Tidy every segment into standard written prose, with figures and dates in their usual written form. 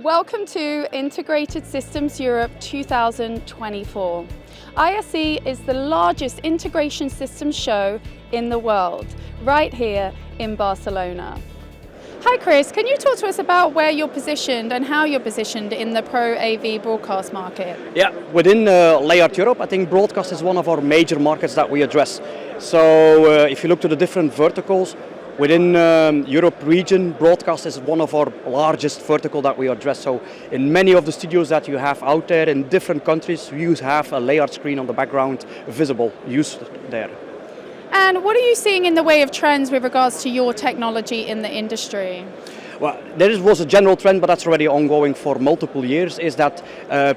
Welcome to Integrated Systems Europe 2024. ISE is the largest integration systems show in the world, right here in Barcelona. Hi Chris, can you talk to us about where you're positioned and how you're positioned in the Pro AV broadcast market? Yeah, within Leyard Europe, I think broadcast is one of our major markets that we address. So if you look to the different verticals, within Europe region, broadcast is one of our largest vertical that we address. So in many of the studios that you have out there in different countries, you have a Leyard screen on the background visible, used there. And what are you seeing in the way of trends with regards to your technology in the industry? Well, there was a general trend, but that's already ongoing for multiple years, is that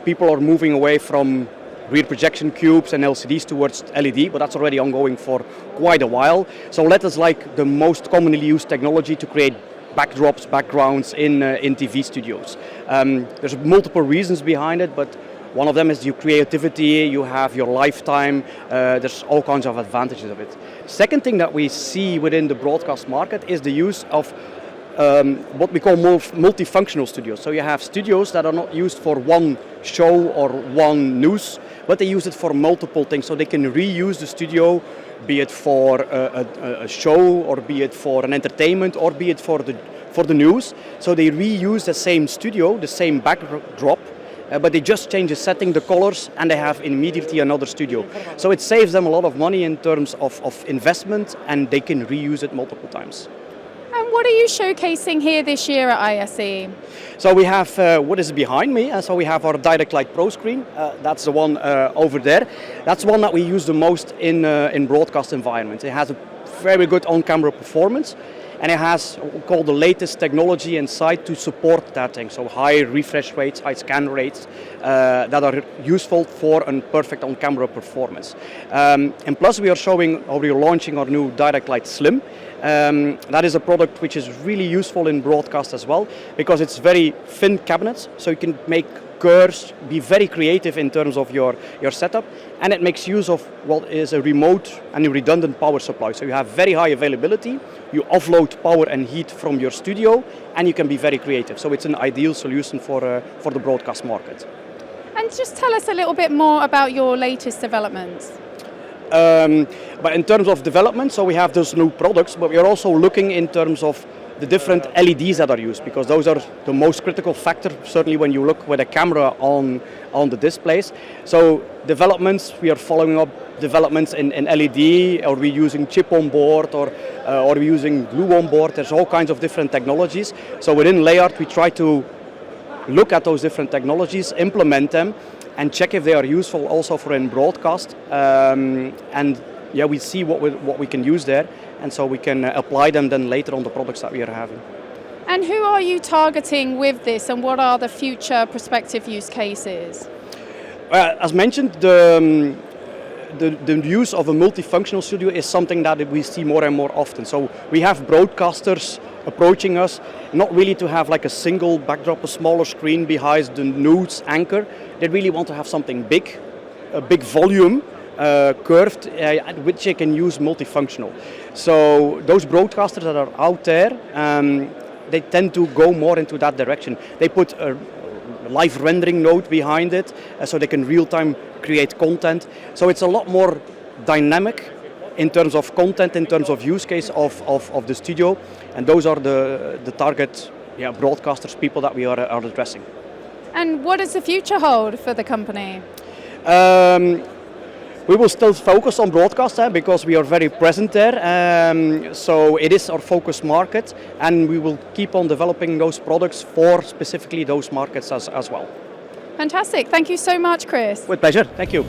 people are moving away from rear projection cubes and LCDs towards LED, but that's already ongoing for quite a while. So LED is like the most commonly used technology to create backdrops, backgrounds in TV studios. There's multiple reasons behind it, but one of them is your creativity, you have your lifetime, there's all kinds of advantages of it. Second thing that we see within the broadcast market is the use of what we call multifunctional studios. So you have studios that are not used for one show or one news, but they use it for multiple things. So they can reuse the studio, be it for a show, or be it for an entertainment, or be it for the news. So they reuse the same studio, the same backdrop, but they just change the setting, the colors, and they have immediately another studio. So it saves them a lot of money in terms of investment, and they can reuse it multiple times. And what are you showcasing here this year at ISE? So we have what is behind me, so we have our DirectLight Pro screen, that's the one over there. That's one that we use the most in broadcast environments. It has a very good on-camera performance, and it has what we call the latest technology inside to support that thing. So high refresh rates, high scan rates that are useful for a perfect on-camera performance. And plus we are launching our new DirectLight Slim. That is a product which is really useful in broadcast as well, because it's very thin cabinets, so you can make curves, be very creative in terms of your setup, and it makes use of what is a remote and a redundant power supply. So you have very high availability, you offload power and heat from your studio, and you can be very creative. So it's an ideal solution for the broadcast market. And just tell us a little bit more about your latest developments. But in terms of development, so we have those new products, but we are also looking in terms of the different LEDs that are used, because those are the most critical factor, certainly when you look with a camera on the displays. So developments, we are following up developments in LED, or we're using chip on board, or we're using glue on board. There's all kinds of different technologies. So within Leyard, we try to look at those different technologies, implement them, and check if they are useful also for in broadcast. And yeah, we see what we can use there, and so we can apply them then later on the products that we are having. And who are you targeting with this, and what are the future prospective use cases? As mentioned, the use of a multifunctional studio is something that we see more and more often. So we have broadcasters approaching us, not really to have like a single backdrop, a smaller screen behind the news anchor. They really want to have something big, a big volume, curved, which they can use multifunctional. So those broadcasters that are out there, they tend to go more into that direction. They put a live rendering node behind it, so they can real-time create content. So it's a lot more dynamic in terms of content, in terms of use case of the studio, and those are the target broadcasters, people that we are addressing. And what does the future hold for the company? We will still focus on broadcast because we are very present there. So it is our focus market, and we will keep on developing those products for specifically those markets as well. Fantastic. Thank you so much, Chris. With pleasure. Thank you.